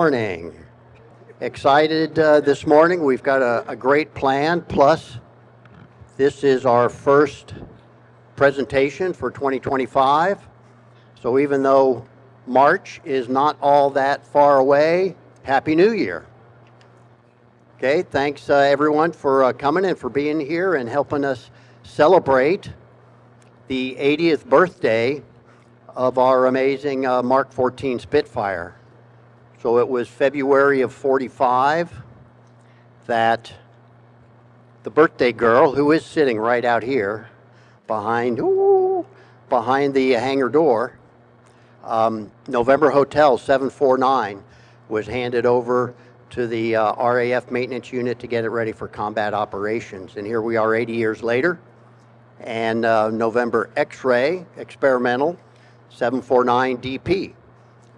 morning. Excited this morning. We've got a great plan. Plus, this is our first presentation for 2025. So even though March is not all that far away, Happy New Year. Okay, thanks everyone for coming and for being here and helping us celebrate the 80th birthday of our amazing Mark XIV Spitfire. So it was February of '45 that the birthday girl, who is sitting right out here behind the hangar door, November Hotel 749, was handed over to the RAF maintenance unit to get it ready for combat operations. And here we are 80 years later, and November X-ray experimental 749 DP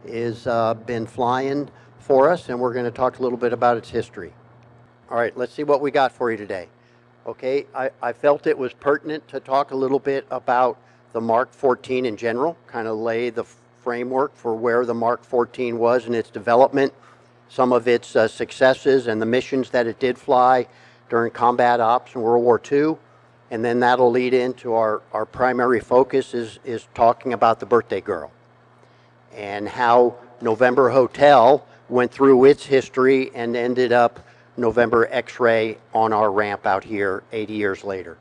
is been flying for us, and we're going to talk a little bit about its history. All right, let's see what we got for you today. Okay, I felt it was pertinent to talk a little bit about the Mark XIV in general, kind of lay the framework for where the Mark XIV was in its development, some of its successes and the missions that it did fly during combat ops in World War II. And then that'll lead into our primary focus is talking about the birthday girl and how November Hotel went through its history and ended up November X-ray on our ramp out here 80 years later.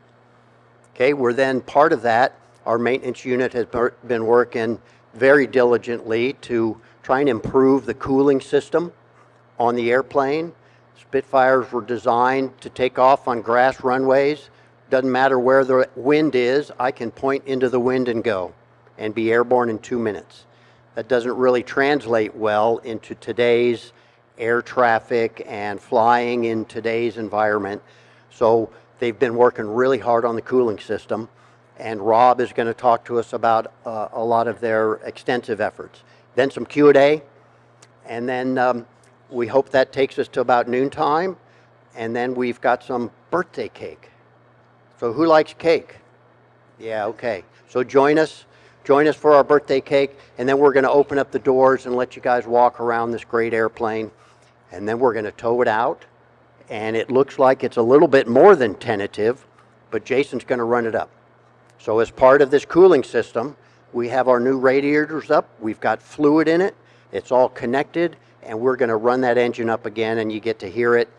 Okay, we're then part of that. Our maintenance unit has been working very diligently to try and improve the cooling system on the airplane. Spitfires were designed to take off on grass runways. Doesn't matter where the wind is, I can point into the wind and go and be airborne in 2 minutes. That doesn't really translate well into today's air traffic and flying in today's environment. So they've been working really hard on the cooling system, and Rob is going to talk to us about a lot of their extensive efforts. Then some Q&A, and then we hope that takes us to about noontime, and then we've got some birthday cake. So who likes cake? Yeah, okay. So join us for our birthday cake, and then we're going to open up the doors and let you guys walk around this great airplane, and then we're going to tow it out, and it looks like it's a little bit more than tentative, but Jason's going to run it up. So as part of this cooling system, we have our new radiators up, we've got fluid in it, it's all connected, and we're going to run that engine up again, and you get to hear it.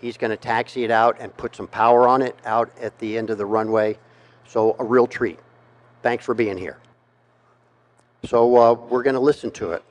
He's going to taxi it out and put some power on it out at the end of the runway. So a real treat. Thanks for being here. So we're going to listen to it.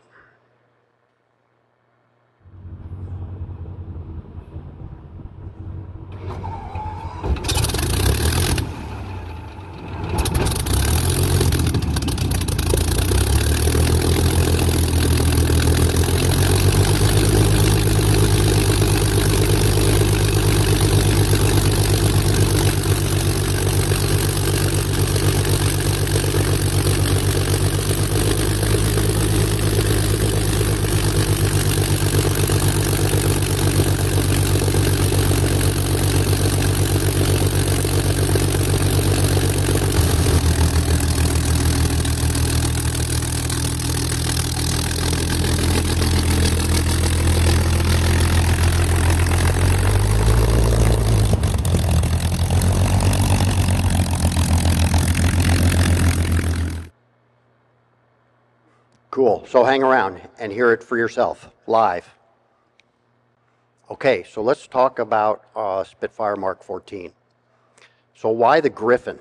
Cool, so hang around and hear it for yourself, live. Okay, so let's talk about Spitfire Mark XIV. So why the Griffon,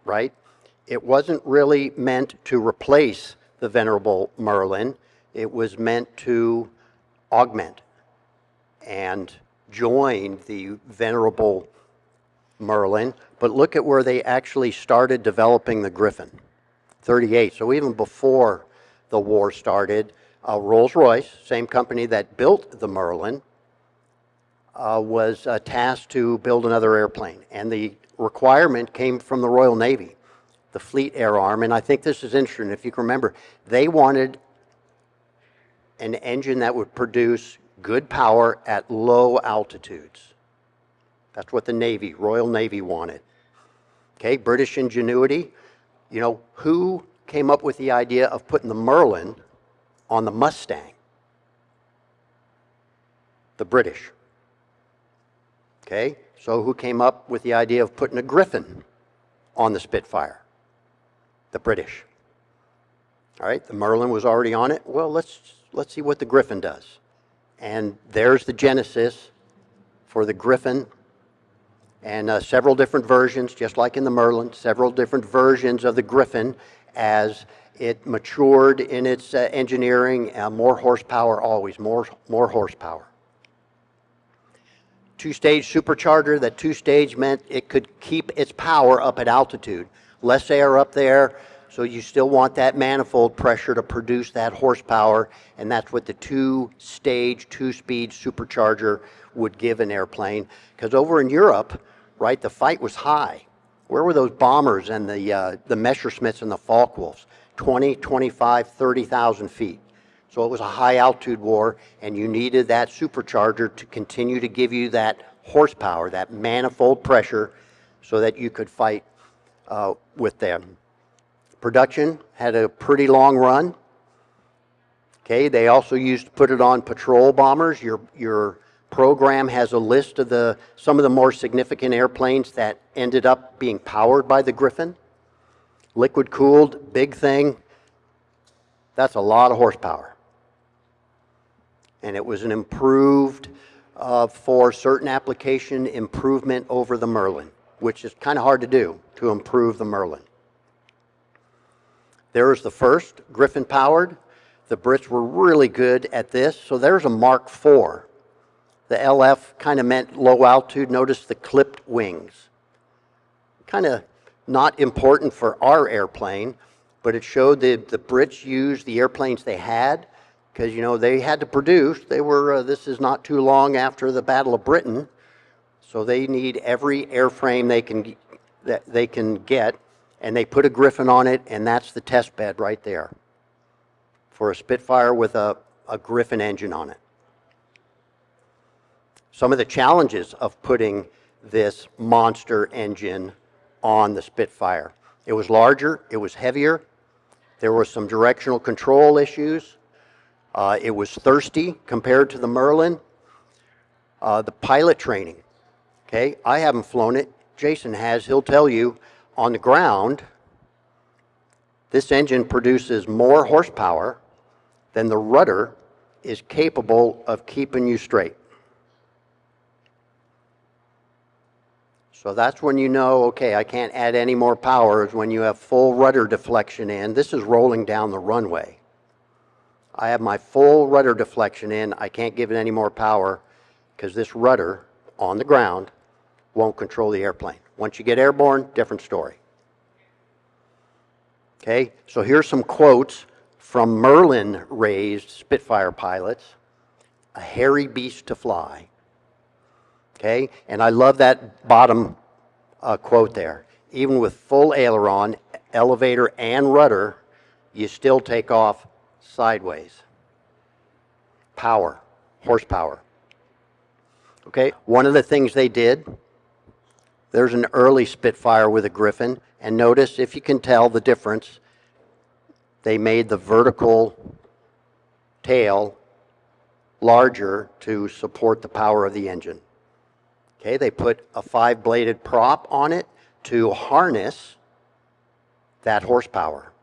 right? It wasn't really meant to replace the venerable Merlin. It was meant to augment and join the venerable Merlin. But look at where they actually started developing the Griffon, 38. So even before the war started, Rolls-Royce, same company that built the Merlin, was tasked to build another airplane. And the requirement came from the Royal Navy, the Fleet Air Arm. And I think this is interesting. If you can remember, they wanted an engine that would produce good power at low altitudes. That's what the Navy, Royal Navy wanted. Okay, British ingenuity. You know, who came up with the idea of putting the Merlin on the Mustang? The British. Okay, so who came up with the idea of putting a Griffon on the Spitfire? The British. All right, the Merlin was already on it. Well, let's see what the Griffon does. And there's the genesis for the Griffon, and several different versions, just like in the Merlin, several different versions of the Griffon as it matured in its engineering. More horsepower, always more horsepower. Two-stage supercharger. That two-stage meant it could keep its power up at altitude. Less air up there, so you still want that manifold pressure to produce that horsepower, and that's what the two-stage, two-speed supercharger would give an airplane. Because over in Europe, right, the fight was high. Where were those bombers and the Messerschmitts and the Focke-Wulfs? 20, 25, 30,000 feet. So it was a high altitude war, and you needed that supercharger to continue to give you that horsepower, that manifold pressure, so that you could fight with them. Production had a pretty long run. Okay, they also used to put it on patrol bombers. Your program has a list of some of the more significant airplanes that ended up being powered by the Griffon. Liquid cooled, big thing. That's a lot of horsepower. And it was an improved, for certain application, improvement over the Merlin, which is kind of hard to do, to improve the Merlin. There's the first Griffon powered. The Brits were really good at this. So there's a Mark IV. The LF kind of meant low altitude. Notice the clipped wings. Kind of not important for our airplane, but it showed the Brits used the airplanes they had, because, you know, they had to produce. They were, this is not too long after the Battle of Britain, so they need every airframe they can get, and they put a Griffon on it, and that's the test bed right there for a Spitfire with a Griffon engine on it. Some of the challenges of putting this monster engine on the Spitfire. It was larger, it was heavier, there were some directional control issues, it was thirsty compared to the Merlin. The pilot training, okay, I haven't flown it, Jason has. He'll tell you, on the ground, this engine produces more horsepower than the rudder is capable of keeping you straight. So that's when you know, okay, I can't add any more power, is when you have full rudder deflection in. This is rolling down the runway. I have my full rudder deflection in. I can't give it any more power because this rudder on the ground won't control the airplane. Once you get airborne, different story. Okay, so here's some quotes from Merlin-raised Spitfire pilots. A hairy beast to fly. Okay, and I love that bottom quote there. Even with full aileron, elevator, and rudder, you still take off sideways. Power, horsepower. Okay, one of the things they did, there's an early Spitfire with a Griffon, and notice, if you can tell the difference, they made the vertical tail larger to support the power of the engine. Okay, they put a 5-bladed prop on it to harness that horsepower.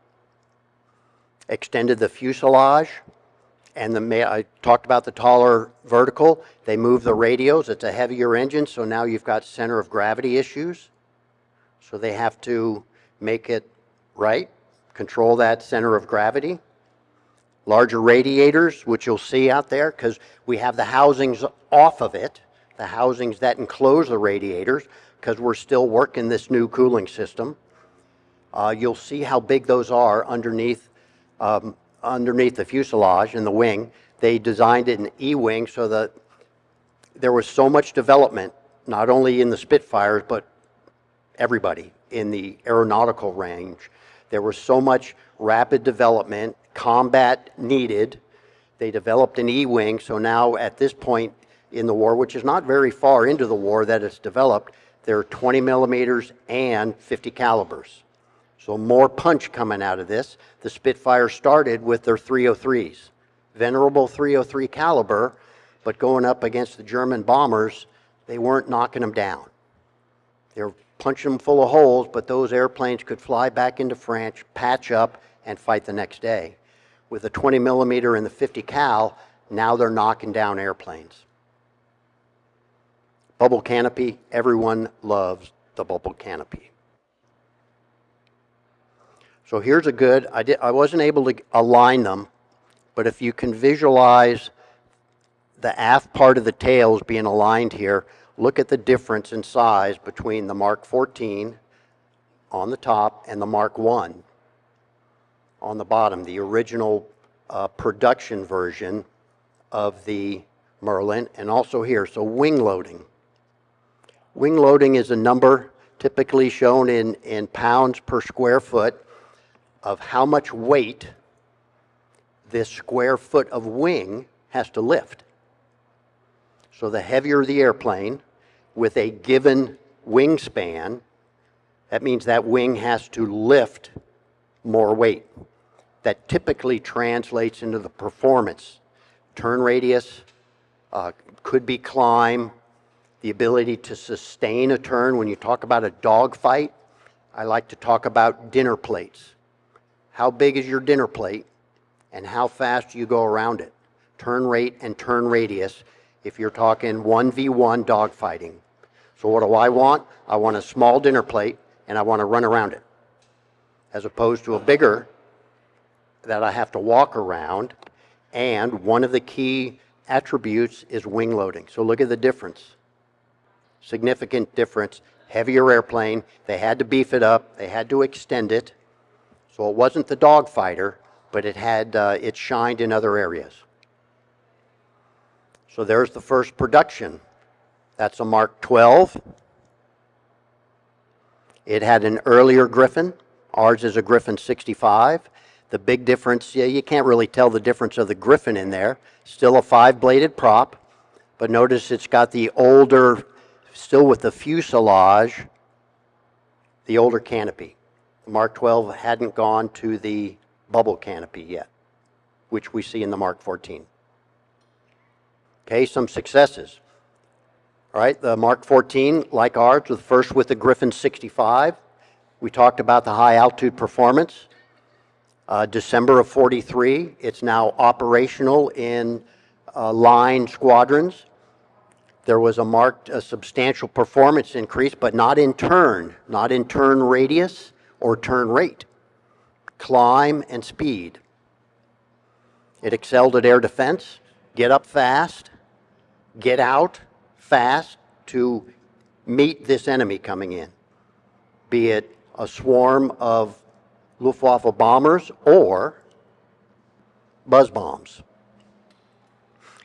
Extended the fuselage, and I talked about the taller vertical. They moved the radios. It's a heavier engine, so now you've got center of gravity issues. So they have to make it right, control that center of gravity. Larger radiators, which you'll see out there, because we have the housings off of it. The housings that enclose the radiators, because we're still working this new cooling system. You'll see how big those are underneath the fuselage and the wing. They designed it in E-wing so that there was so much development, not only in the Spitfires, but everybody in the aeronautical range. There was so much rapid development, combat needed. They developed an E-wing, so now at this point in the war, which is not very far into the war that it's developed, there are 20 millimeters and 50 calibers. So more punch coming out of this. The Spitfire started with their 303s. Venerable 303 caliber, but going up against the German bombers, they weren't knocking them down. They were punching them full of holes, but those airplanes could fly back into France, patch up, and fight the next day. With the 20 millimeter and the 50 cal, now they're knocking down airplanes. Bubble canopy, everyone loves the bubble canopy. So here's a good, I wasn't able to align them, but if you can visualize the aft part of the tails being aligned here, look at the difference in size between the Mark 14 on the top and the Mark 1 on the bottom, the original production version of the Merlin, and also here. So wing loading. Wing loading is a number typically shown in pounds per square foot of how much weight this square foot of wing has to lift. So the heavier the airplane with a given wingspan, that means that wing has to lift more weight. That typically translates into the performance. Turn radius, could be climb, the ability to sustain a turn. When you talk about a dogfight, I like to talk about dinner plates. How big is your dinner plate and how fast do you go around it? Turn rate and turn radius if you're talking 1v1 dogfighting. So what do I want? I want a small dinner plate and I want to run around it, as opposed to a bigger that I have to walk around. And one of the key attributes is wing loading. So look at the difference. Significant difference. Heavier airplane, they had to beef it up, they had to extend it. So it wasn't the dogfighter, but it had it shined in other areas. So there's the first production. That's a Mark 12. It had an earlier Griffon. Ours is a Griffon 65. The big difference, yeah, you can't really tell the difference of the Griffon in there. Still a 5-bladed prop, but notice it's got the older, still with the fuselage, the older canopy. The Mark 12 hadn't gone to the bubble canopy yet, which we see in the Mark 14. Okay, some successes. All right, the Mark 14, like ours, was first with the Griffon 65. We talked about the high altitude performance. December of 43, it's now operational in line squadrons. There was a substantial performance increase, but not in turn radius or turn rate, climb and speed. It excelled at air defense, get up fast, get out fast to meet this enemy coming in, be it a swarm of Luftwaffe bombers or buzz bombs.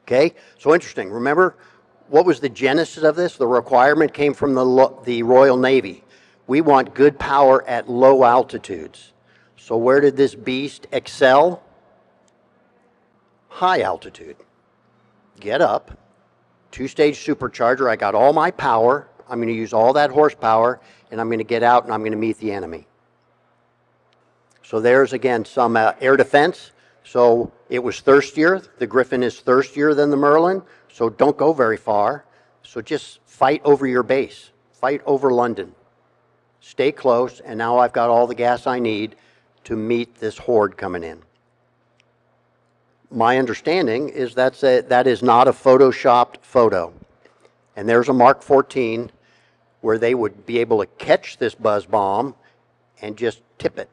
Okay, so interesting. Remember, what was the genesis of this? The requirement came from the Royal Navy. We want good power at low altitudes. So where did this beast excel? High altitude. Get up, 2-stage supercharger, I got all my power, I'm going to use all that horsepower, and I'm going to get out and I'm going to meet the enemy. So there's, again, some air defense. So it was thirstier. The Griffon is thirstier than the Merlin, so don't go very far. So just fight over your base. Fight over London. Stay close, and now I've got all the gas I need to meet this horde coming in. My understanding is that is not a photoshopped photo. And there's a Mark 14 where they would be able to catch this buzz bomb and just tip it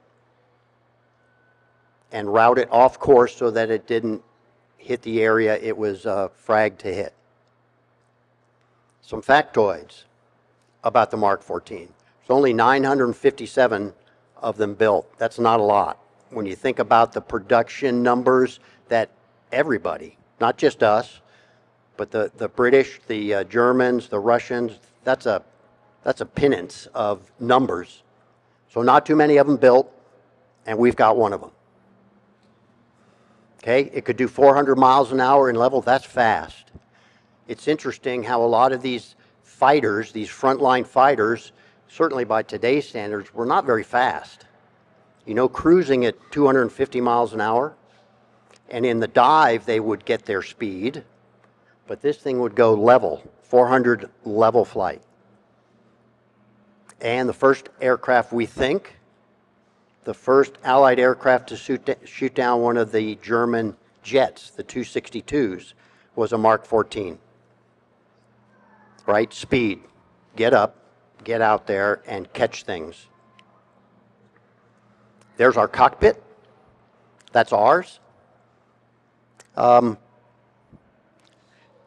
and route it off course so that it didn't hit the area it was fragged to hit. Some factoids about the Mark 14. There's only 957 of them built. That's not a lot. When you think about the production numbers that everybody, not just us, but the British, the Germans, the Russians, that's a pittance of numbers. So not too many of them built, and we've got one of them. Okay, it could do 400 miles an hour in level. That's fast. It's interesting how a lot of these fighters, these frontline fighters, certainly by today's standards, were not very fast. You know, cruising at 250 miles an hour, and in the dive they would get their speed, but this thing would go level, 400 level flight. And the first aircraft, we think, the first Allied aircraft to shoot down one of the German jets, the 262s, was a Mark 14. Right? Speed. Get up, get out there, and catch things. There's our cockpit. That's ours.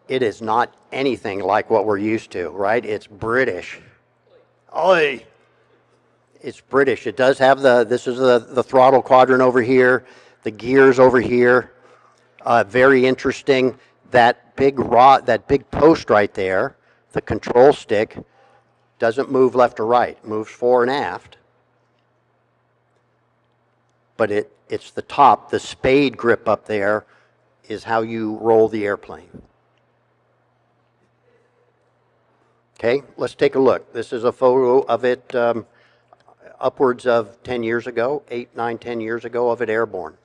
It is not anything like what we're used to, right? It's British. Oi! It's British. It does have this is the throttle quadrant over here, the gears over here. Very interesting. That big post right there, the control stick, doesn't move left or right. It moves fore and aft. But it's the top, the spade grip up there is how you roll the airplane. Okay, let's take a look. This is a photo of it upwards of 10 years ago, 8, 9, 10 years ago of it airborne.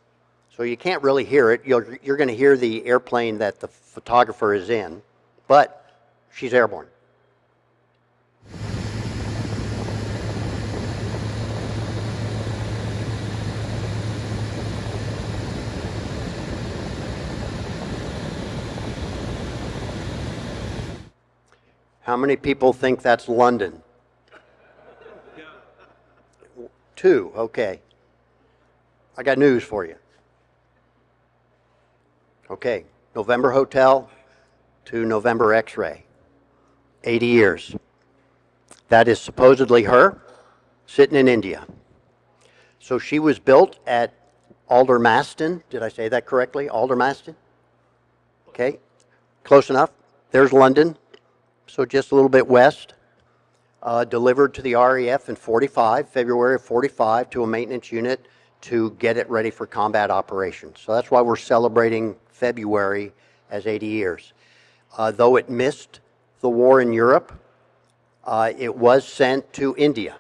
So you can't really hear it. You're going to hear the airplane that the photographer is in, but she's airborne. How many people think that's London? 2, okay. I got news for you. Okay, November Hotel to November X-ray, 80 years. That is supposedly her, sitting in India. So she was built at Aldermaston. Did I say that correctly? Aldermaston? Okay, close enough. There's London. So just a little bit west, delivered to the RAF in February of 45, to a maintenance unit to get it ready for combat operations. So that's why we're celebrating February as 80 years. Though it missed the war in Europe, it was sent to India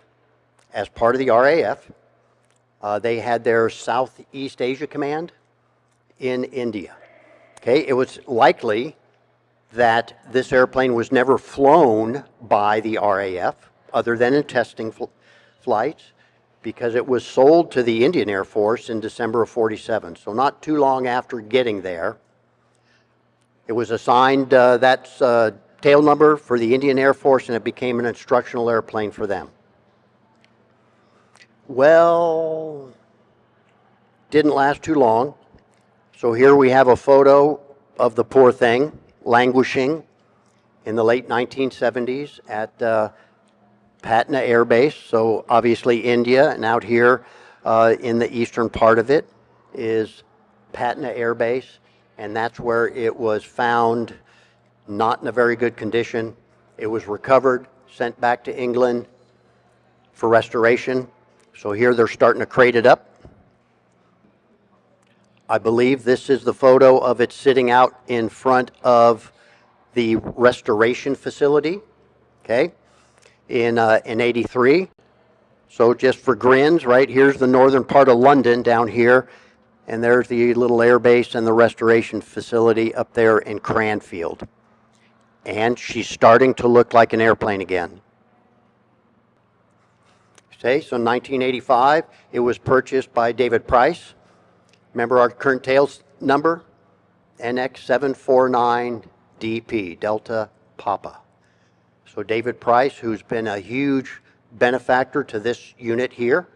as part of the RAF. They had their Southeast Asia Command in India. Okay, it was likely that this airplane was never flown by the RAF other than in testing flights, because it was sold to the Indian Air Force in December of 47. So not too long after getting there, it was assigned that tail number for the Indian Air Force, and it became an instructional airplane for them. Well, didn't last too long. So here we have a photo of the poor thing languishing in the late 1970s at Patna Air Base, so obviously India, and out here in the eastern part of it is Patna Air Base, and that's where it was found, not in a very good condition. It was recovered, sent back to England for restoration. So here they're starting to crate it up. I believe this is the photo of it sitting out in front of the restoration facility, okay, in 83. So just for grins, right, here's the northern part of London down here, and there's the little air base and the restoration facility up there in Cranfield. And she's starting to look like an airplane again. Okay, so in 1985, it was purchased by David Price. Remember our current tails number? NX749DP, Delta Papa. So David Price, who's been a huge benefactor to this unit here,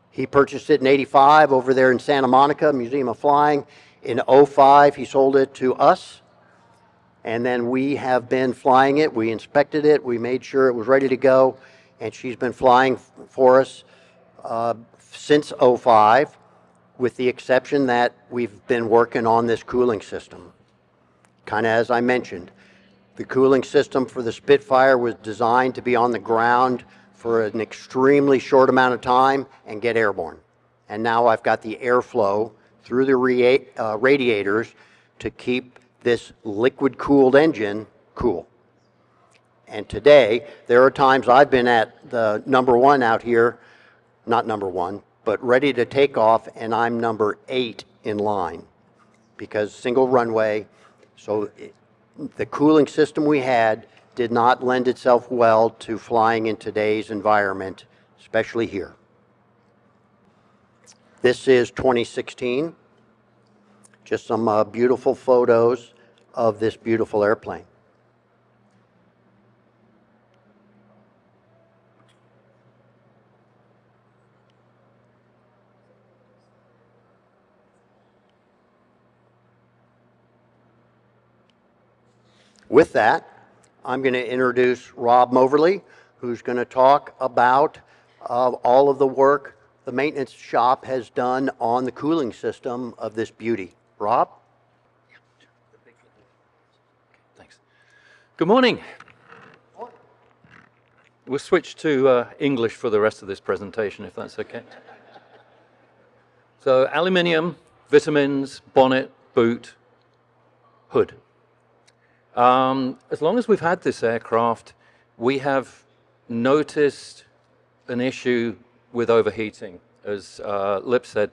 he purchased it in 85 over there in Santa Monica, Museum of Flying. In 05, he sold it to us. And then we have been flying it. We inspected it. We made sure it was ready to go. And she's been flying for us since 05. With the exception that we've been working on this cooling system. Kind of as I mentioned, the cooling system for the Spitfire was designed to be on the ground for an extremely short amount of time and get airborne. And now I've got the airflow through the radiators to keep this liquid-cooled engine cool. And today, there are times I've been at the number 1 out here, not number 1, but ready to take off, and I'm number 8 in line because single runway. So the cooling system we had did not lend itself well to flying in today's environment, especially here. This is 2016. Just some beautiful photos of this beautiful airplane. With that, I'm going to introduce Rob Moverly, who's going to talk about all of the work the maintenance shop has done on the cooling system of this beauty. Rob? Thanks. Good morning. We'll switch to English for the rest of this presentation, if that's okay. So, aluminium, vitamins, bonnet, boot, hood. As long as we've had this aircraft, we have noticed an issue with overheating. As Lip said,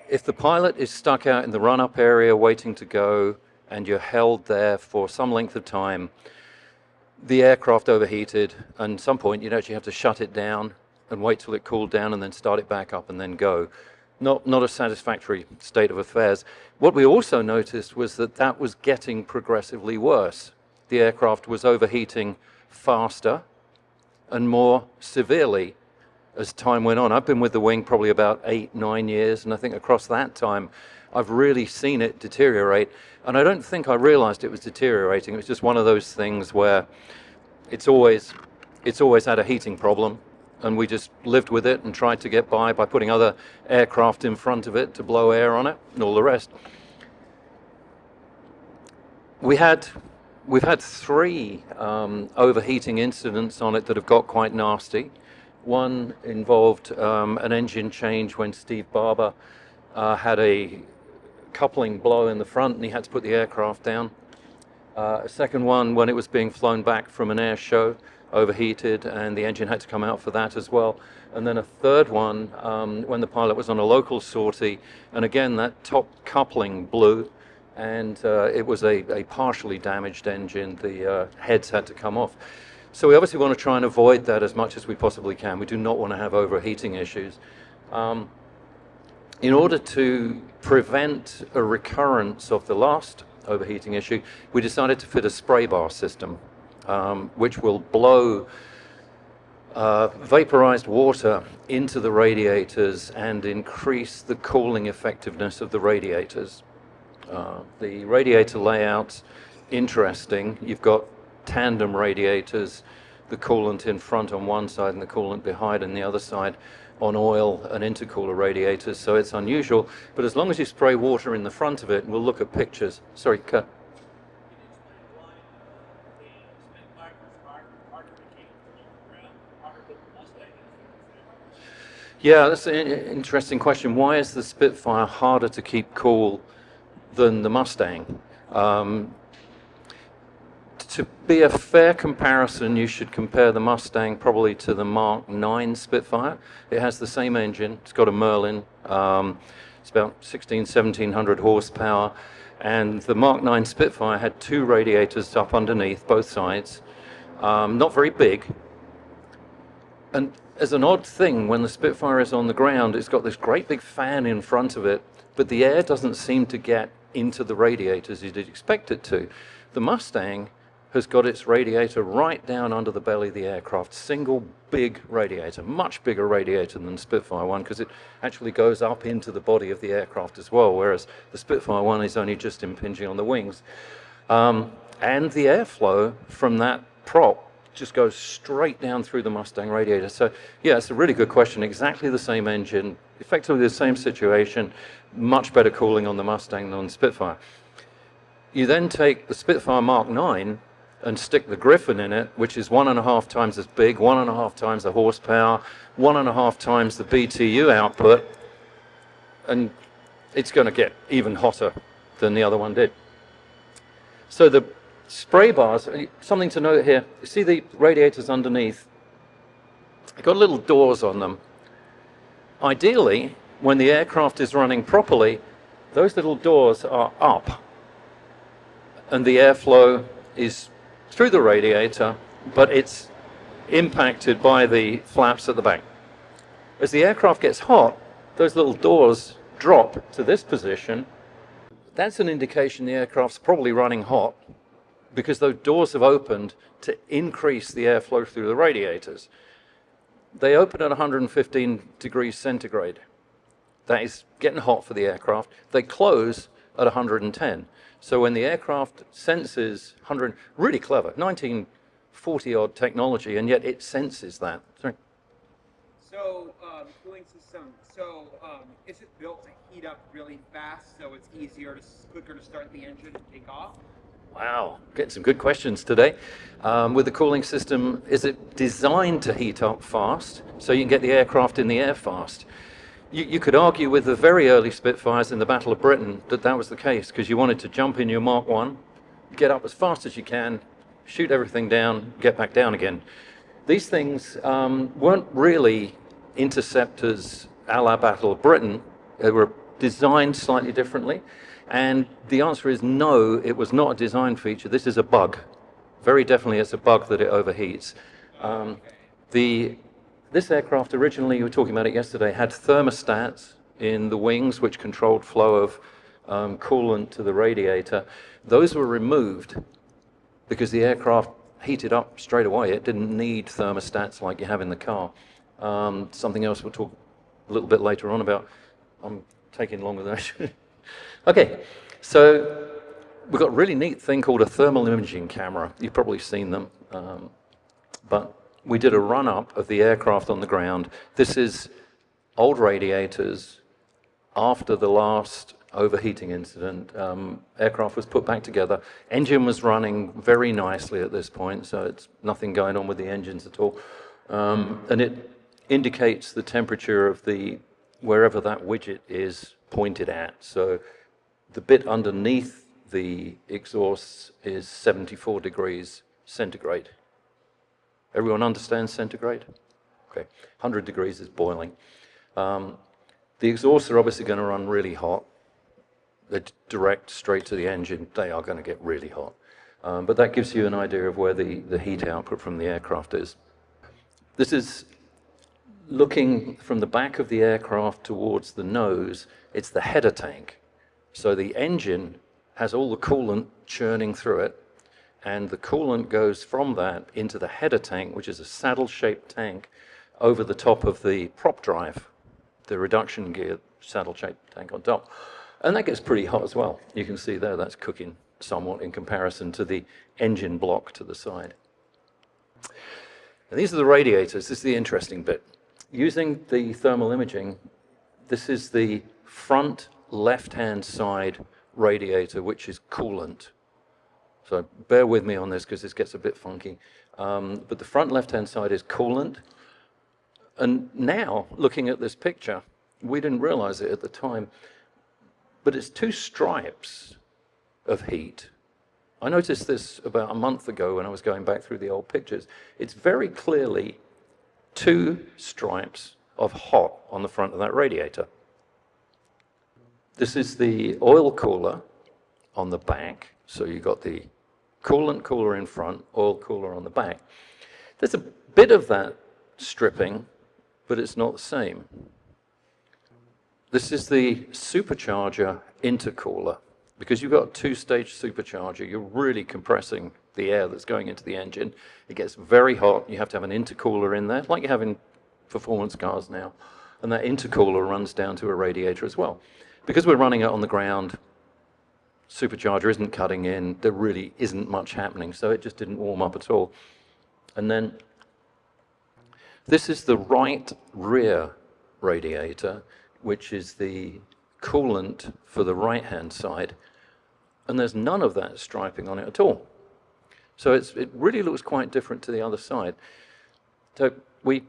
if the pilot is stuck out in the run-up area waiting to go and you're held there for some length of time, the aircraft overheated, and at some point you'd actually have to shut it down and wait till it cooled down and then start it back up and then go. Not a satisfactory state of affairs. What we also noticed was that that was getting progressively worse. The aircraft was overheating faster and more severely as time went on. I've been with the wing probably about 8-9 years, and I think across that time I've really seen it deteriorate. And I don't think I realized it was deteriorating. It was just one of those things where it's always had a heating problem, and we just lived with it and tried to get by putting other aircraft in front of it to blow air on it and all the rest. We've had 3 overheating incidents on it that have got quite nasty. One involved an engine change when Steve Barber had a coupling blow in the front and he had to put the aircraft down. A second one when it was being flown back from an air show, overheated, and the engine had to come out for that as well. And then a third one when the pilot was on a local sortie, and again that top coupling blew, and it was a partially damaged engine. The heads had to come off. So we obviously want to try and avoid that as much as we possibly can. We do not want to have overheating issues. In order to prevent a recurrence of the last overheating issue, we decided to fit a spray bar system, which will blow vaporized water into the radiators and increase the cooling effectiveness of the radiators. The radiator layout's interesting. You've got tandem radiators, the coolant in front on one side and the coolant behind on the other side on oil and intercooler radiators, so it's unusual. But as long as you spray water in the front of it, we'll look at pictures. Sorry, Kurt. Yeah, that's an interesting question. Why is the Spitfire harder to keep cool than the Mustang? To be a fair comparison, you should compare the Mustang probably to the Mk XIV Spitfire. It has the same engine. It's got a Merlin. It's about 1700 horsepower. And the Mk XIV Spitfire had 2 radiators up underneath, both sides. Not very big. And as an odd thing, when the Spitfire is on the ground, it's got this great big fan in front of it, but the air doesn't seem to get into the radiators as you'd expect it to. The Mustang has got its radiator right down under the belly of the aircraft, single big radiator, much bigger radiator than the Spitfire one, because it actually goes up into the body of the aircraft as well, whereas the Spitfire one is only just impinging on the wings. And the airflow from that prop just goes straight down through the Mustang radiator. So yeah, it's a really good question. Exactly the same engine, effectively the same situation, much better cooling on the Mustang than on the Spitfire. You then take the Spitfire Mk IX and stick the Griffon in it, which is 1.5 times as big, 1.5 times the horsepower, 1.5 times the BTU output, and it's going to get even hotter than the other one did. So the spray bars, something to note here, you see the radiators underneath, they've got little doors on them. Ideally, when the aircraft is running properly, those little doors are up. and the airflow is through the radiator, but it's impacted by the flaps at the back. As the aircraft gets hot, those little doors drop to this position. That's an indication the aircraft's probably running hot because those doors have opened to increase the airflow through the radiators. They open at 115 degrees centigrade. That is getting hot for the aircraft. They close at 110. So when the aircraft senses 100, really clever, 1940-odd technology, and yet it senses that. Sorry. So, cooling system, is it built to heat up really fast so it's quicker to start the engine and take off? Wow, getting some good questions today. With the cooling system, is it designed to heat up fast so you can get the aircraft in the air fast? You could argue with the very early Spitfires in the Battle of Britain that that was the case because you wanted to jump in your Mark 1, get up as fast as you can, shoot everything down, get back down again. These things weren't really interceptors a la Battle of Britain. They were designed slightly differently. And the answer is no, it was not a design feature. This is a bug. Very definitely it's a bug that it overheats. This aircraft originally, you were talking about it yesterday, had thermostats in the wings which controlled flow of coolant to the radiator. Those were removed because the aircraft heated up straight away. It didn't need thermostats like you have in the car. Something else we'll talk a little bit later on about. I'm taking longer than I should. Okay, so we've got a really neat thing called a thermal imaging camera. You've probably seen them, but we did a run-up of the aircraft on the ground. This is old radiators after the last overheating incident. Aircraft was put back together. Engine was running very nicely at this point, so it's nothing going on with the engines at all. And it indicates the temperature of wherever that widget is pointed at. So the bit underneath the exhausts is 74 degrees centigrade. Everyone understands centigrade? Okay, 100 degrees is boiling. The exhausts are obviously going to run really hot. They're direct straight to the engine. They are going to get really hot. But that gives you an idea of where the heat output from the aircraft is. This is looking from the back of the aircraft towards the nose. It's the header tank. So the engine has all the coolant churning through it, and the coolant goes from that into the header tank, which is a saddle-shaped tank over the top of the prop drive, the reduction gear saddle-shaped tank on top. And that gets pretty hot as well. You can see there that's cooking somewhat in comparison to the engine block to the side. And these are the radiators. This is the interesting bit. Using the thermal imaging, this is the front left-hand side radiator, which is coolant. So bear with me on this because this gets a bit funky. But the front left-hand side is coolant. And now, looking at this picture, we didn't realize it at the time, but it's two stripes of heat. I noticed this about a month ago when I was going back through the old pictures. It's very clearly two stripes of hot on the front of that radiator. This is the oil cooler on the back. So you've got the coolant cooler in front, oil cooler on the back. There's a bit of that stripping, but it's not the same. This is the supercharger intercooler. Because you've got a two-stage supercharger, you're really compressing the air that's going into the engine. It gets very hot. You have to have an intercooler in there, like you have in performance cars now. And that intercooler runs down to a radiator as well. Because we're running it on the ground, supercharger isn't cutting in, there really isn't much happening, so it just didn't warm up at all. And then this is the right rear radiator, which is the coolant for the right-hand side, and there's none of that striping on it at all. So it really looks quite different to the other side. So we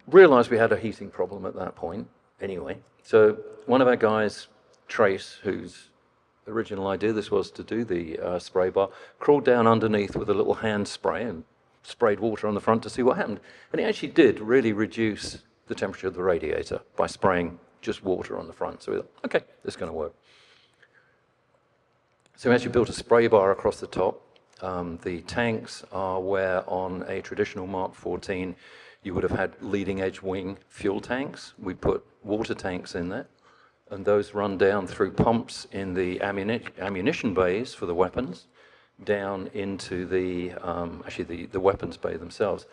realized we had a heating problem at that point anyway. So one of our guys, Trace, whose original idea this was to do the spray bar, crawled down underneath with a little hand spray and sprayed water on the front to see what happened. And it actually did really reduce the temperature of the radiator by spraying just water on the front. So we thought, okay, this is going to work. So we actually built a spray bar across the top. The tanks are where on a traditional Mark XIV you would have had leading edge wing fuel tanks. We put water tanks in there, and those run down through pumps in the ammunition bays for the weapons, down into the, actually the weapons bay themselves,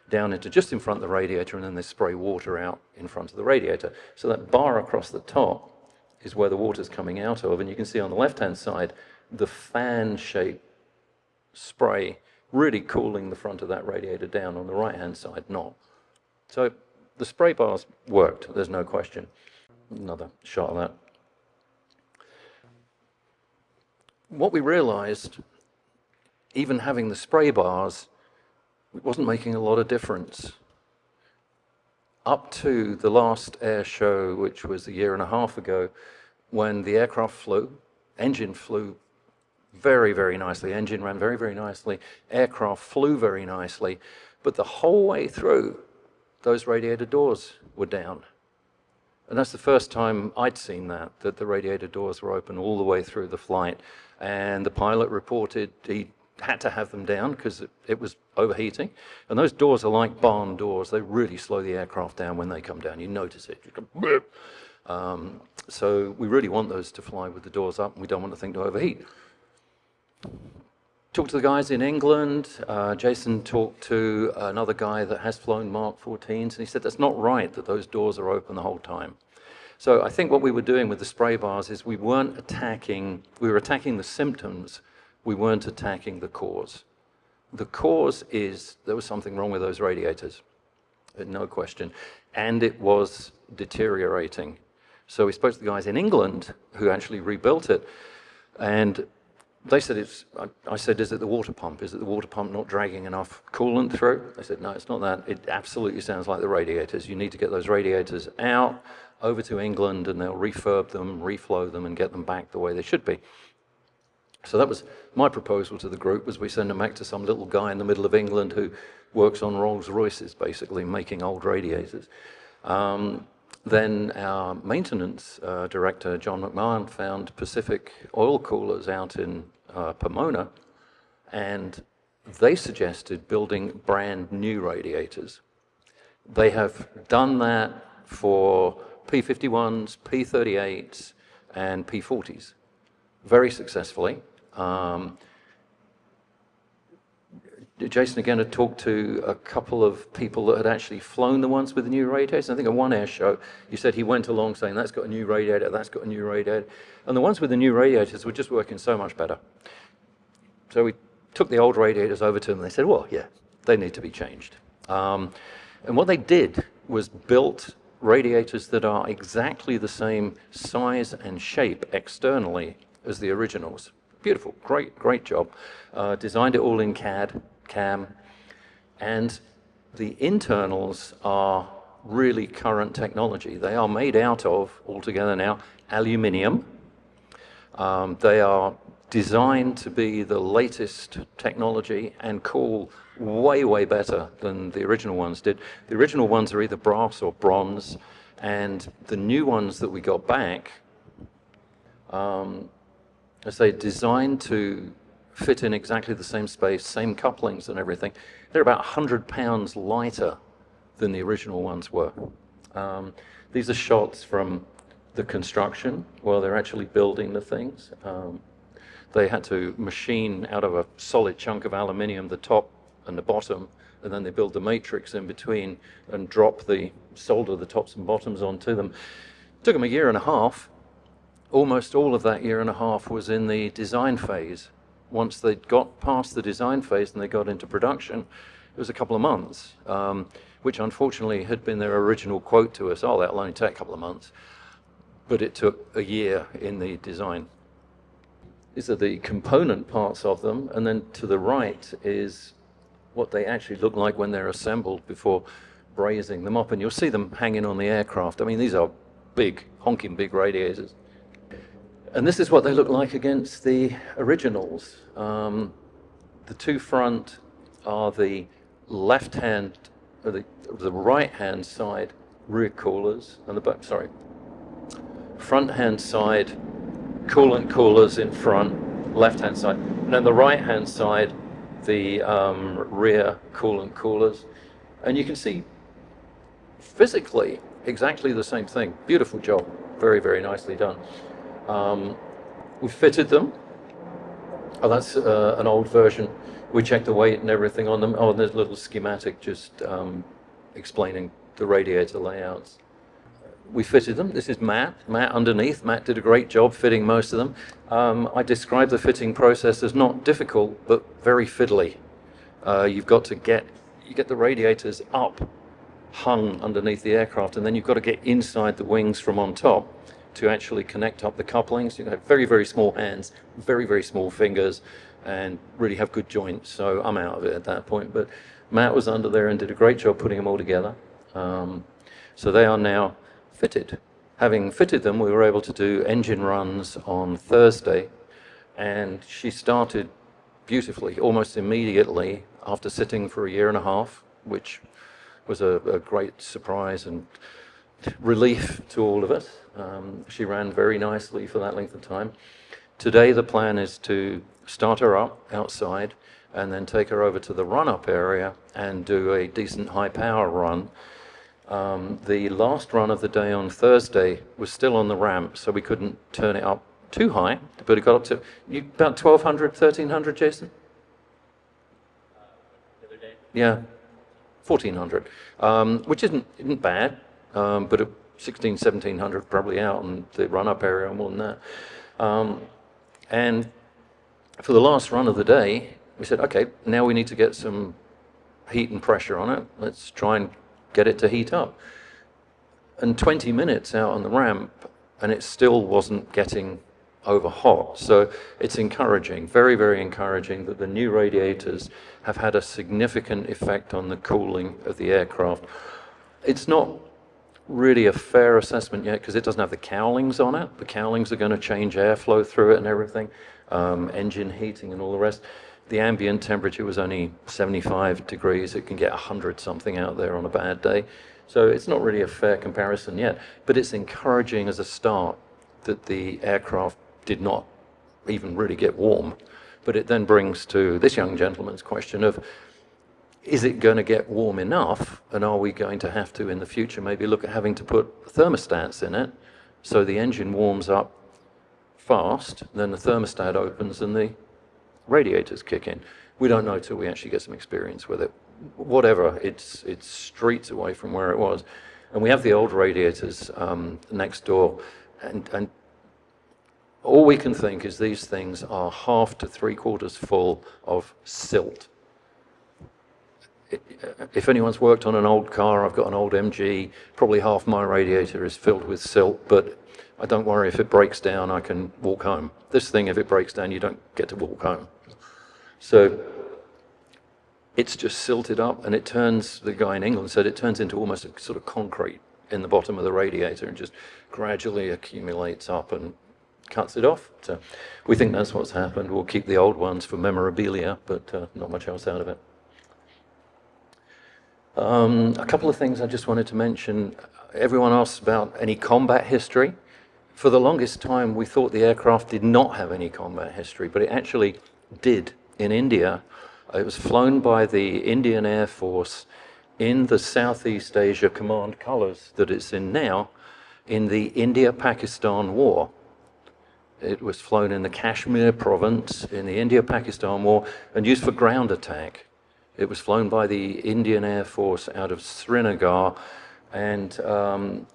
down into just in front of the radiator, and then they spray water out in front of the radiator. So that bar across the top is where the water's coming out of, and you can see on the left-hand side the fan-shaped spray really cooling the front of that radiator down. On the right-hand side, not. So the spray bars worked, there's no question. Another shot of that. What we realized, even having the spray bars, it wasn't making a lot of difference. Up to the last air show, which was a year and a half ago, when the aircraft flew, engine flew very, very nicely, engine ran very, very nicely, aircraft flew very nicely, but the whole way through, those radiator doors were down. And that's the first time I'd seen that the radiator doors were open all the way through the flight. And the pilot reported he had to have them down because it was overheating. And those doors are like barn doors. They really slow the aircraft down when they come down. You notice it. You go, so we really want those to fly with the doors up, and we don't want the thing to overheat. Talked to the guys in England. Jason talked to another guy that has flown Mark XIVs, and he said that's not right that those doors are open the whole time. So I think what we were doing with the spray bars is we were attacking the symptoms, we weren't attacking the cause. The cause is there was something wrong with those radiators, no question, and it was deteriorating. So we spoke to the guys in England who actually rebuilt it, and they said I said, is it the water pump? Is it the water pump not dragging enough coolant through? They said, no, it's not that. It absolutely sounds like the radiators. You need to get those radiators out, over to England, and they'll refurb them, reflow them, and get them back the way they should be. So that was my proposal to the group, was we send them back to some little guy in the middle of England who works on Rolls Royces, basically, making old radiators. Then our maintenance director, John McMahon, found Pacific oil coolers out in Pomona, and they suggested building brand new radiators. They have done that for P-51s, P-38s, and P-40s very successfully. Jason again had talked to a couple of people that had actually flown the ones with the new radiators. I think at one air show, he said he went along saying, that's got a new radiator, that's got a new radiator. And the ones with the new radiators were just working so much better. So we took the old radiators over to them, and they said, well, yeah, they need to be changed. And what they did was built radiators that are exactly the same size and shape externally as the originals. Beautiful, great job. Designed it all in CAM, and the internals are really current technology. They are made out of, altogether now, aluminium. They are designed to be the latest technology and cool way, way better than the original ones did. The original ones are either brass or bronze, and the new ones that we got back, as they designed to fit in exactly the same space, same couplings and everything, they're about 100 pounds lighter than the original ones were. These are shots from the construction while they're actually building the things. They had to machine out of a solid chunk of aluminium the top and the bottom, and then they build the matrix in between and solder the tops and bottoms onto them. It took them a year and a half. Almost all of that year and a half was in the design phase. Once they got past the design phase and they got into production, it was a couple of months, which unfortunately had been their original quote to us, oh, that'll only take a couple of months. But it took a year in the design. These are the component parts of them, and then to the right is what they actually look like when they're assembled before brazing them up. And you'll see them hanging on the aircraft. I mean, these are big, honking big radiators. And this is what they look like against the originals. The two front are the left-hand, or the right-hand side rear coolers, and the front-hand side coolant coolers in front, left-hand side. And on the right-hand side, the rear coolant coolers. And you can see physically exactly the same thing. Beautiful job. Very, very nicely done. We fitted them. Oh, that's an old version. We checked the weight and everything on them. Oh, and there's a little schematic just explaining the radiator layouts. We fitted them. This is Matt. Matt underneath. Matt did a great job fitting most of them. I described the fitting process as not difficult, but very fiddly. You've got to get the radiators up, hung underneath the aircraft, and then you've got to get inside the wings from on top to actually connect up the couplings. You have very, very small hands, very, very small fingers, and really have good joints. So I'm out of it at that point. But Matt was under there and did a great job putting them all together. So they are now fitted. Having fitted them, we were able to do engine runs on Thursday, and she started beautifully, almost immediately after sitting for a year and a half, which was a great surprise and relief to all of us. She ran very nicely for that length of time. Today the plan is to start her up outside and then take her over to the run-up area and do a decent high power run. The last run of the day on Thursday was still on the ramp, so we couldn't turn it up too high, but it got up to about 1,200, 1,300, Jason? The other day? Yeah, 1,400, which isn't bad, but 1,600, 1,700 probably out in the run-up area, more than that. And for the last run of the day, we said, okay, now we need to get some heat and pressure on it. Let's try and get it to heat up. And 20 minutes out on the ramp, and it still wasn't getting over hot. So it's encouraging, very, very encouraging that the new radiators have had a significant effect on the cooling of the aircraft. It's not really a fair assessment yet because it doesn't have the cowlings on it. The cowlings are going to change airflow through it and everything, engine heating and all the rest. The ambient temperature was only 75 degrees. It can get 100 something out there on a bad day. So it's not really a fair comparison yet, but it's encouraging as a start that the aircraft did not even really get warm. But it then brings to this young gentleman's question of, is it going to get warm enough, and are we going to have to in the future maybe look at having to put thermostats in it so the engine warms up fast, then the thermostat opens and the radiators kick in. We don't know till we actually get some experience with it. Whatever, it's streets away from where it was. And we have the old radiators next door, and all we can think is these things are half to 3/4 full of silt. If anyone's worked on an old car, I've got an old MG, probably half my radiator is filled with silt, but I don't worry, if it breaks down, I can walk home. This thing, if it breaks down, you don't get to walk home. So it's just silted up, and it turns, the guy in England said, it turns into almost a sort of concrete in the bottom of the radiator and just gradually accumulates up and cuts it off. So we think that's what's happened. We'll keep the old ones for memorabilia, but not much else out of it. A couple of things I just wanted to mention. Everyone asked about any combat history. For the longest time, we thought the aircraft did not have any combat history, but it actually did in India. It was flown by the Indian Air Force in the Southeast Asia Command colors that it's in now, in the India-Pakistan War. It was flown in the Kashmir province in the India-Pakistan War and used for ground attack. It was flown by the Indian Air Force out of Srinagar and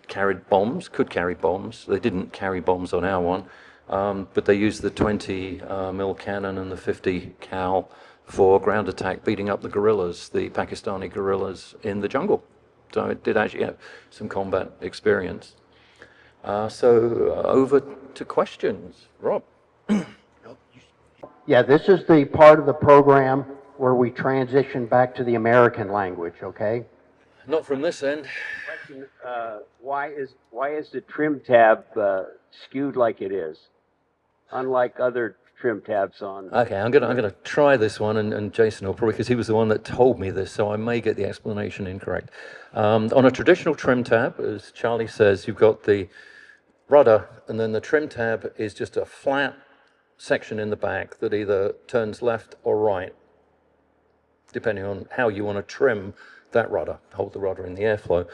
carried bombs, could carry bombs. They didn't carry bombs on our one, but they used the 20 mil cannon and the 50 cal for ground attack, beating up the guerrillas, the Pakistani guerrillas in the jungle. So it did actually have some combat experience. So over to questions. Rob. Yeah, this is the part of the program where we transition back to the American language, okay? Not from this end. Question, why is the trim tab skewed like it is, unlike other trim tabs on? Okay, I'm gonna try this one, and Jason will probably, because he was the one that told me this, so I may get the explanation incorrect. On a traditional trim tab, as Charlie says, you've got the rudder, and then the trim tab is just a flat section in the back that either turns left or right, depending on how you want to trim that rudder, hold the rudder in the airflow.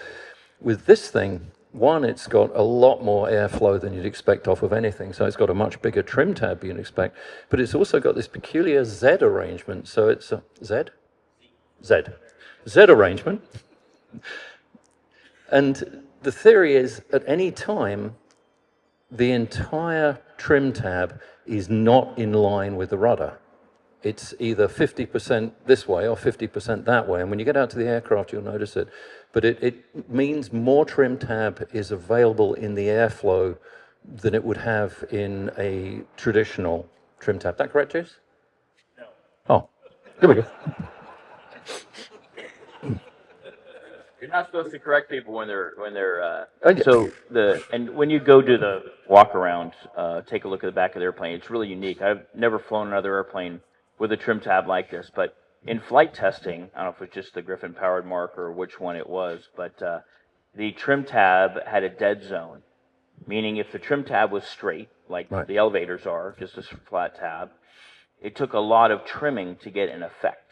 With this thing, one, it's got a lot more airflow than you'd expect off of anything, so it's got a much bigger trim tab you'd expect, but it's also got this peculiar Z arrangement, so it's a Z arrangement. And the theory is, at any time, the entire trim tab is not in line with the rudder. It's either 50% this way or 50% that way. And when you get out to the aircraft, you'll notice it. But it means more trim tab is available in the airflow than it would have in a traditional trim tab. Is that correct, Jace? No. Oh, here we go. You're not supposed to correct people when they're Oh, yeah. and when you go to the walk around, take a look at the back of the airplane. It's really unique. I've never flown another airplane with a trim tab like this, but in flight testing, I don't know if it's just the Griffon powered Mark or which one it was, but the trim tab had a dead zone, meaning if the trim tab was straight, like Right. the elevators are, just a flat tab, it took a lot of trimming to get an effect.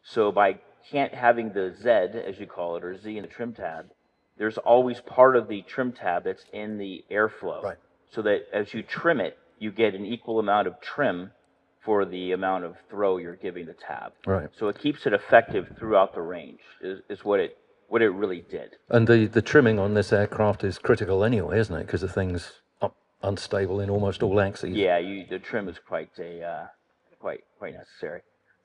So by having the Z, as you call it, or Z in the trim tab, there's always part of the trim tab that's in the airflow. Right. So that as you trim it, you get an equal amount of trim for the amount of throw you're giving the tab. Right. So it keeps it effective throughout the range, is what it really did. And the trimming on this aircraft is critical anyway, isn't it? Because the thing's unstable in almost all axes. Yeah, the trim is quite necessary.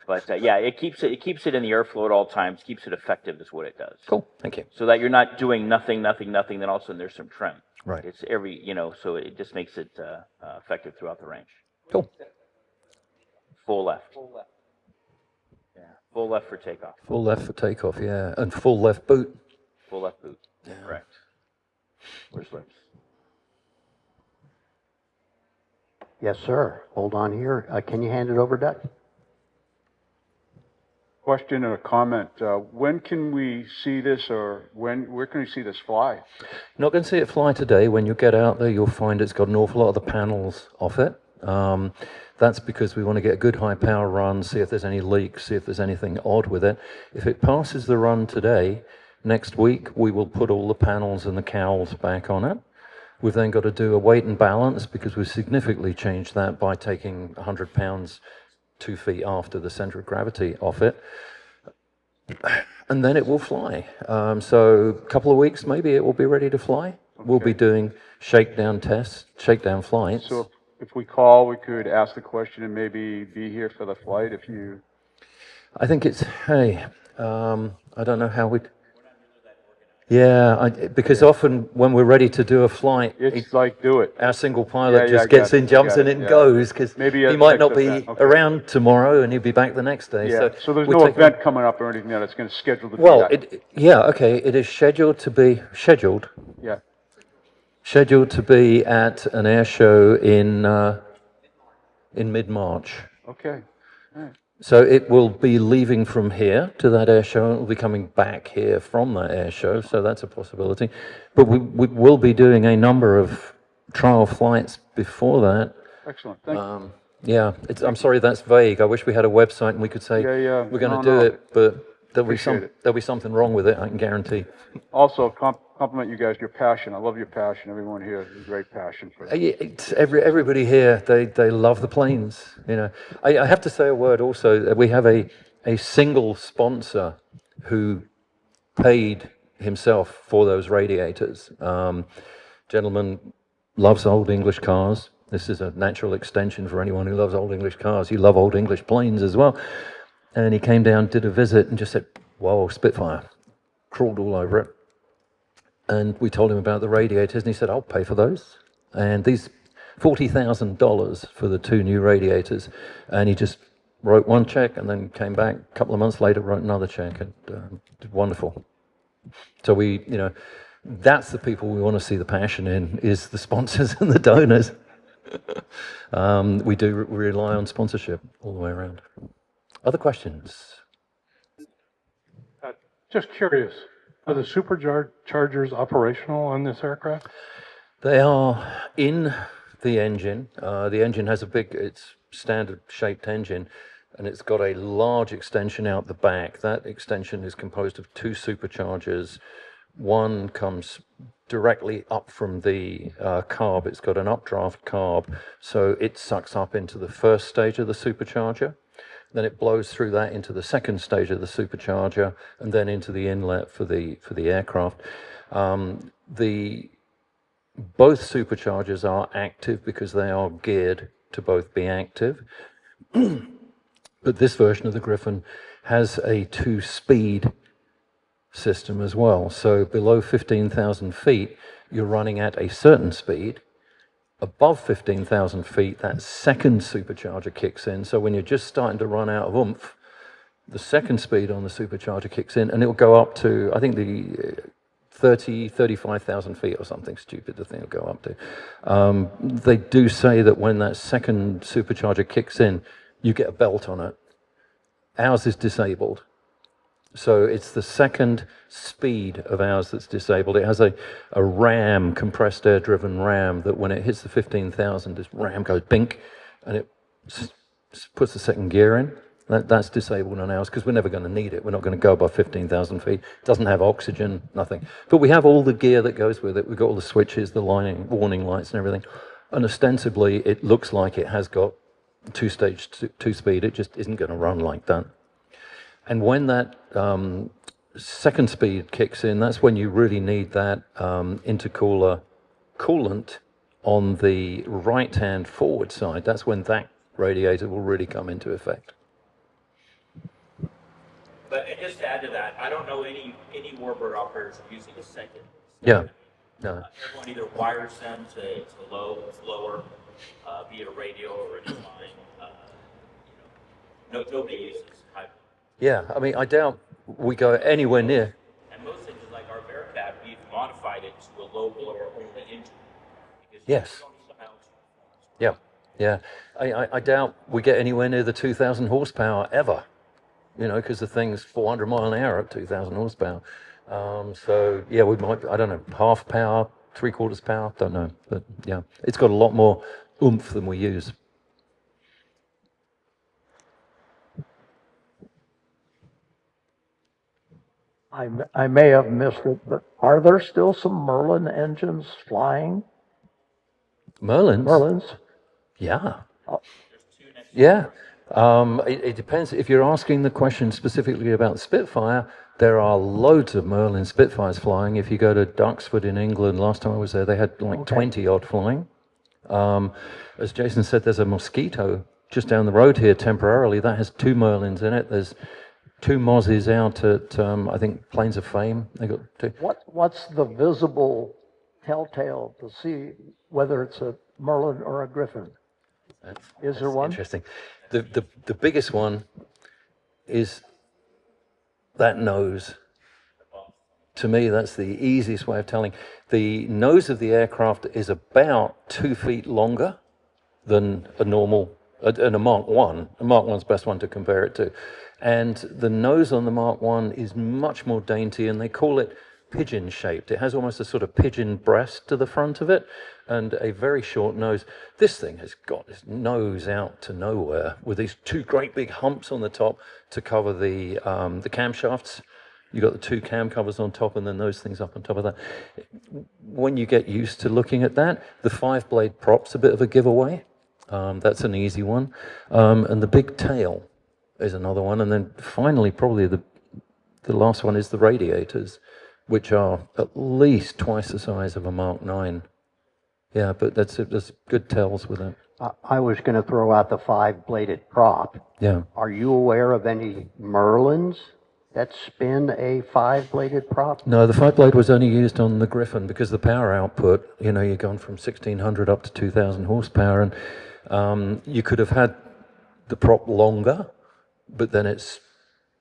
But yeah, it keeps it in the airflow at all times, keeps it effective is what it does. Cool, thank you. So that you're not doing nothing, then all of a sudden there's some trim. Right. It's so it just makes it effective throughout the range. Cool. Full left. Yeah, full left for takeoff. Full left for takeoff, yeah. And full left boot. Full left boot. Yeah. Correct. Where's lips? Yes, sir. Hold on here. Can you hand it over, Doug? Question and a comment. When can we see this, or where can we see this fly? You're not going to see it fly today. When you get out there, you'll find it's got an awful lot of the panels off it. That's because we want to get a good high power run, see if there's any leaks, see if there's anything odd with it. If it passes the run today, next week we will put all the panels and the cowls back on it. We've then got to do a weight and balance because we've significantly changed that by taking 100 pounds 2 feet after the center of gravity off it. And then it will fly. So a couple of weeks, maybe it will be ready to fly. Okay. We'll be doing shakedown tests, shakedown flights. So if we call, we could ask the question and maybe be here for the flight if you... I think it's, hey, I don't know how we'd... Yeah, because often when we're ready to do a flight, It's like, do it. our single pilot I just got gets it, in, jumps in, and goes, because Maybe he a might not next be event, okay. around tomorrow, and he'll be back the next day. Yeah, so there's we no take event coming up or anything that it's going to schedule to Well, be at. it is scheduled to be Yeah, at an air show in mid-March. okay. All right. So it will be leaving from here to that air show, and it will be coming back here from that air show, so that's a possibility. But we will be doing a number of trial flights before that. Excellent, thank you. Yeah, I'm sorry that's vague. I wish we had a website and we could say Yeah. we're going to No, do no. it, but there'll Appreciate be something wrong with it, I can guarantee. Also, compliment you guys, your passion. I love your passion. Everyone here has a great passion for it. Everybody here, they love the planes. You know, I have to say a word also. We have a single sponsor who paid himself for those radiators. Gentleman loves old English cars. This is a natural extension for anyone who loves old English cars. You love old English planes as well. And he came down, did a visit, and just said, "Whoa, Spitfire!" Crawled all over it. And we told him about the radiators, and he said, "I'll pay for those." And these $40,000 for the 2 new radiators. And he just wrote one check and then came back a couple of months later, wrote another check. And wonderful. So that's the people we want to see the passion in, is the sponsors and the donors. We do rely on sponsorship all the way around. Other questions? Just curious, are the superchargers operational on this aircraft? They are in the engine. The engine has it's standard shaped engine, and it's got a large extension out the back. That extension is composed of 2 superchargers. One comes directly up from the carb. It's got an updraft carb, so it sucks up into the first stage of the supercharger. Then it blows through that into the second stage of the supercharger, and then into the inlet for the aircraft. Both superchargers are active because they are geared to both be active. But this version of the Griffon has a 2-speed system as well. So below 15,000 feet, you're running at a certain speed. Above 15,000 feet, that second supercharger kicks in. So when you're just starting to run out of oomph, the second speed on the supercharger kicks in, and it'll go up to, I think, the 35,000 feet or something stupid the thing will go up to. They do say that when that second supercharger kicks in, you get a belt on it. Ours is disabled. So it's the second speed of ours that's disabled. It has a ram, compressed air driven ram, that when it hits the 15,000, this ram goes bink, and it puts the second gear in. That's disabled on ours because we're never going to need it. We're not going to go above 15,000 feet. It doesn't have oxygen, nothing. But we have all the gear that goes with it. We've got all the switches, the warning lights and everything. And ostensibly, it looks like it has got 2-stage, 2-speed. It just isn't going to run like that. And when that second speed kicks in, that's when you really need that intercooler coolant on the right-hand forward side. That's when that radiator will really come into effect. But just to add to that, I don't know any warbird operators using a second. Yeah. No. Everyone either wires them to lower, be it a radio or a line. Nobody uses high. Yeah, I mean, I doubt we go anywhere near. And most things, like our Bearcat, we've modified it to a low blower only engine. Yes. Yeah, yeah. I doubt we get anywhere near the 2,000 horsepower ever. You know, because the thing's 400 mile an hour at 2,000 horsepower. So yeah, we might, I don't know, half power, 3/4 power, don't know. But yeah, it's got a lot more oomph than we use. I may have missed it, but are there still some Merlin engines flying? Merlins? Merlins? Yeah. Oh. Yeah. It depends. If you're asking the question specifically about Spitfire, there are loads of Merlin Spitfires flying. If you go to Duxford in England, last time I was there, they had like 20 odd flying. As Jason said, there's a Mosquito just down the road here temporarily. That has 2 Merlins in it. There's 2 Mozzies out at, I think, Plains of Fame. They got 2. What's the visible telltale to see whether it's a Merlin or a Griffon? Is there one? Interesting. The biggest one is that nose. To me, that's the easiest way of telling. The nose of the aircraft is about 2 feet longer than a normal, and a Mark 1. A Mark 1's the best one to compare it to. And the nose on the Mark 1 is much more dainty, and they call it pigeon-shaped. It has almost a sort of pigeon breast to the front of it, and a very short nose. This thing has got this nose out to nowhere, with these 2 great big humps on the top to cover the camshafts. You've got the 2 cam covers on top, and then those things up on top of that. When you get used to looking at that, the 5-blade prop's a bit of a giveaway. That's an easy one. And the big tail is another one. And then finally, probably the last one is the radiators, which are at least twice the size of a Mark 9. Yeah, but there's good tells with it. I was going to throw out the 5-bladed prop. Yeah. Are you aware of any Merlins that spin a 5-bladed prop? No, the 5-blade was only used on the Griffon because the power output, you know, you're going from 1,600 up to 2,000 horsepower, and you could have had the prop longer, but then it's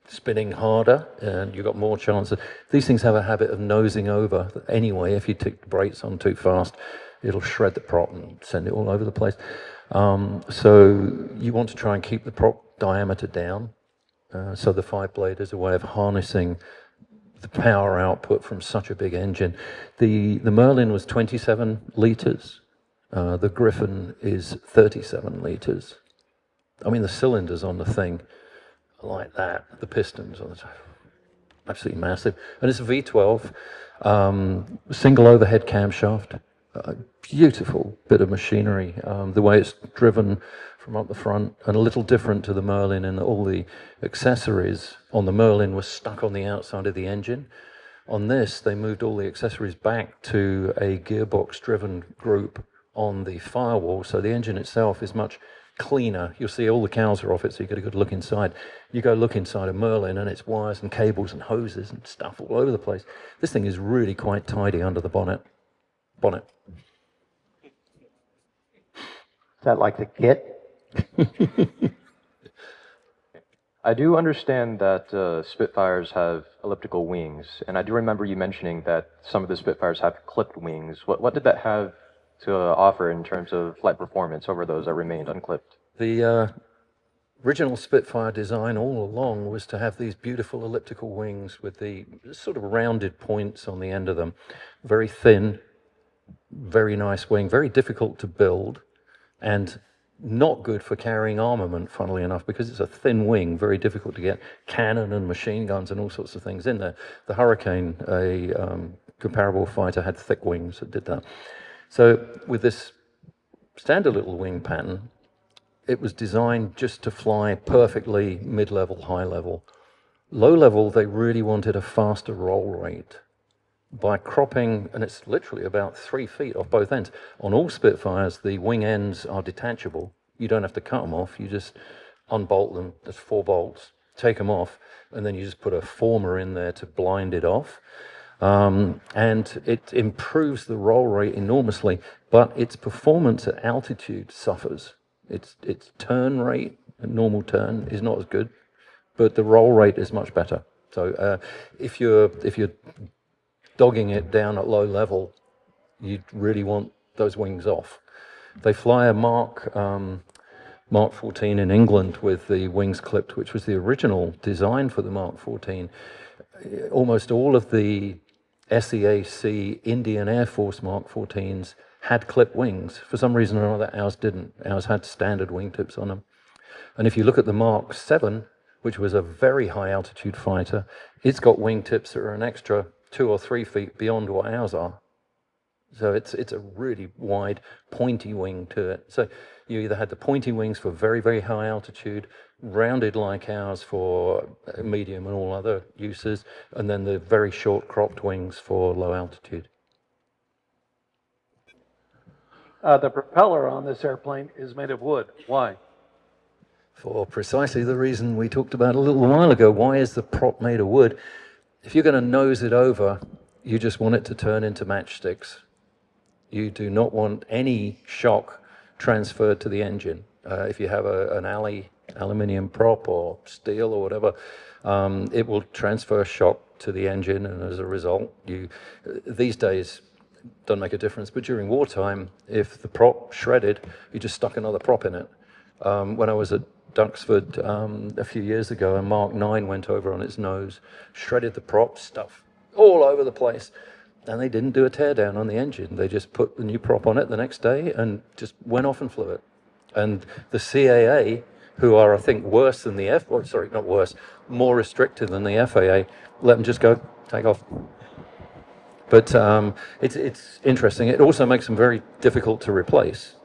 spinning harder, and you've got more chances. These things have a habit of nosing over anyway. If you take the brakes on too fast, it'll shred the prop and send it all over the place. So you want to try and keep the prop diameter down. So the 5-blade is a way of harnessing the power output from such a big engine. The Merlin was 27 litres The Griffon is 37 liters. I mean, the cylinders on the thing are like that, the pistons on the top, absolutely massive. And it's a V12, single overhead camshaft, beautiful bit of machinery. The way it's driven from up the front, and a little different to the Merlin in that all the accessories on the Merlin were stuck on the outside of the engine. On this, they moved all the accessories back to a gearbox-driven group on the firewall, so the engine itself is much cleaner. You'll see all the cowls are off it, so you get a good look inside. You go look inside a Merlin, and it's wires and cables and hoses and stuff all over the place. This thing is really quite tidy under the bonnet. Is that like the kit? I do understand that Spitfires have elliptical wings, and I do remember you mentioning that some of the Spitfires have clipped wings. What did that have to offer in terms of flight performance over those that remained unclipped? The original Spitfire design all along was to have these beautiful elliptical wings with the sort of rounded points on the end of them. Very thin, very nice wing, very difficult to build, and not good for carrying armament, funnily enough, because it's a thin wing, very difficult to get cannon and machine guns and all sorts of things in there. The Hurricane, a comparable fighter, had thick wings that did that. So with this standard little wing pattern, it was designed just to fly perfectly mid-level, high-level. Low-level, they really wanted a faster roll rate. By cropping, and it's literally about 3 feet off both ends. On all Spitfires, the wing ends are detachable. You don't have to cut them off. You just unbolt them. There's 4 bolts. Take them off, and then you just put a former in there to blind it off. And it improves the roll rate enormously, but its performance at altitude suffers. Its turn rate, a normal turn, is not as good, but the roll rate is much better. So if you're dogging it down at low level, you really want those wings off. They fly a Mark 14 in England with the wings clipped, which was the original design for the Mark 14. Almost all of the SEAC Indian Air Force Mark 14s had clipped wings. For some reason or another, ours didn't. Ours had standard wingtips on them. And if you look at the Mark 7, which was a very high altitude fighter, it's got wingtips that are an extra 2 or 3 feet beyond what ours are. So it's a really wide, pointy wing to it. So you either had the pointy wings for very, very high altitude, rounded like ours for medium and all other uses, and then the very short cropped wings for low altitude. The propeller on this airplane is made of wood. Why? For precisely the reason we talked about a little while ago. Why is the prop made of wood? If you're going to nose it over, you just want it to turn into matchsticks. You do not want any shock transferred to the engine. If you have an aluminium prop or steel or whatever, it will transfer shock to the engine, and as a result, these days, doesn't make a difference, but during wartime, if the prop shredded, you just stuck another prop in it. When I was at Duxford a few years ago, a Mark 9 went over on its nose, shredded the prop, stuff all over the place, and they didn't do a teardown on the engine. They just put the new prop on it the next day and just went off and flew it. And the CAA, who are, I think, worse than the not worse, more restricted than the FAA, let them just go, take off. But it's interesting. It also makes them very difficult to replace.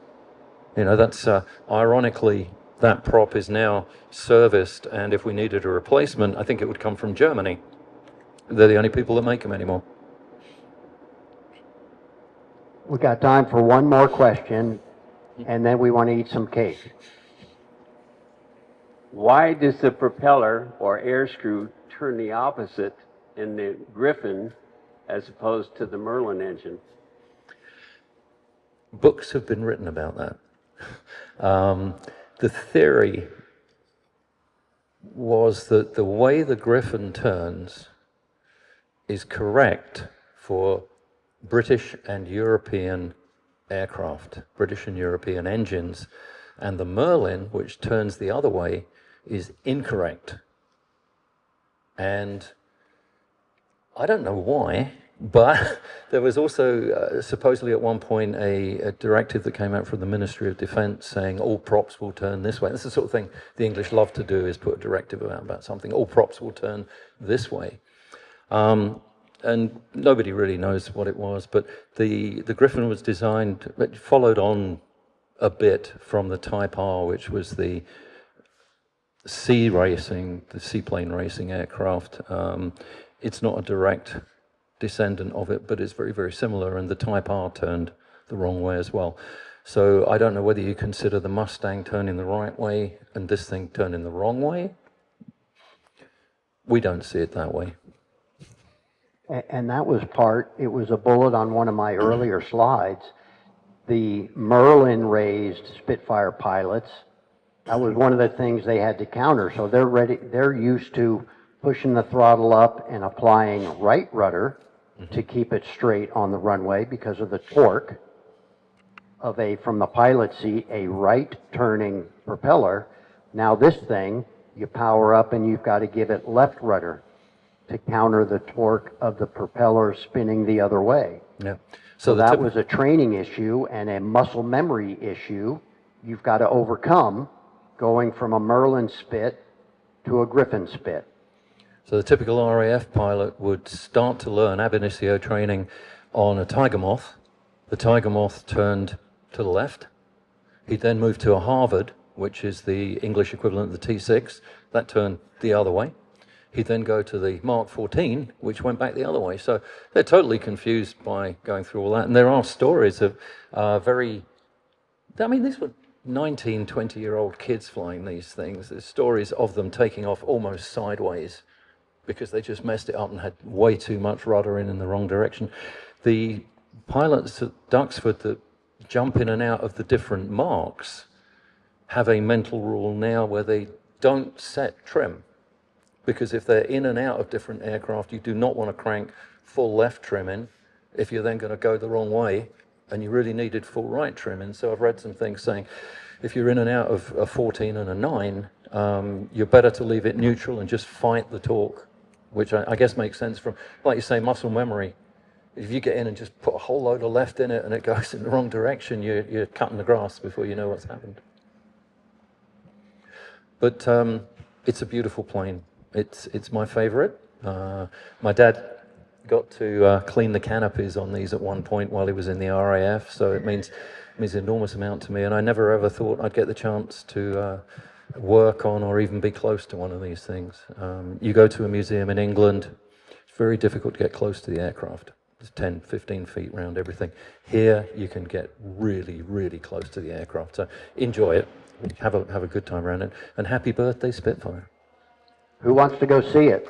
You know, that's ironically, that prop is now serviced, and if we needed a replacement, I think it would come from Germany. They're the only people that make them anymore. We got time for one more question, and then we want to eat some cake. Why does the propeller or air screw turn the opposite in the Griffon as opposed to the Merlin engine? Books have been written about that. The theory was that the way the Griffon turns is correct for British and European aircraft, British and European engines, and the Merlin, which turns the other way, is incorrect. And I don't know why. But there was also supposedly at one point a directive that came out from the Ministry of Defence saying all props will turn this way. This is the sort of thing the English love to do, is put a directive out about something. All props will turn this way. And nobody really knows what it was, but the Griffon was designed, it followed on a bit from the Type R, which was the seaplane racing aircraft. It's not a direct descendant of it, but it's very, very similar, and the Type R turned the wrong way as well. So I don't know whether you consider the Mustang turning the right way and this thing turning the wrong way. We don't see it that way. And that was it was a bullet on one of my earlier slides. The Merlin raised Spitfire pilots, that was one of the things they had to counter. So they're used to pushing the throttle up and applying right rudder to keep it straight on the runway because of the torque of from the pilot seat, a right turning propeller. Now this thing, you power up and you've got to give it left rudder to counter the torque of the propeller spinning the other way. Yeah. So that was a training issue and a muscle memory issue you've got to overcome going from a Merlin Spit to a Griffon Spit. So the typical RAF pilot would start to learn ab initio training on a Tiger Moth. The Tiger Moth turned to the left. He'd then move to a Harvard, which is the English equivalent of the T6. That turned the other way. He'd then go to the Mark 14, which went back the other way. So they're totally confused by going through all that. And there are stories of these were 19, 20-year-old kids flying these things. There's stories of them taking off almost sideways because they just messed it up and had way too much rudder in the wrong direction. The pilots at Duxford that jump in and out of the different marks have a mental rule now where they don't set trim, because if they're in and out of different aircraft, you do not want to crank full left trim in if you're then going to go the wrong way, and you really needed full right trim in. So I've read some things saying if you're in and out of a 14 and a 9, you're better to leave it neutral and just fight the torque, which I guess makes sense from, like you say, muscle memory. If you get in and just put a whole load of left in it and it goes in the wrong direction, you're cutting the grass before you know what's happened. But it's a beautiful plane. It's my favorite. My dad got to clean the canopies on these at one point while he was in the RAF, so it means an enormous amount to me, and I never ever thought I'd get the chance to work on or even be close to one of these things. You go to a museum in England, it's very difficult to get close to the aircraft. It's 10, 15 feet around everything. Here, you can get really, really close to the aircraft, so enjoy it. Have a good time around it, and happy birthday, Spitfire. Who wants to go see it?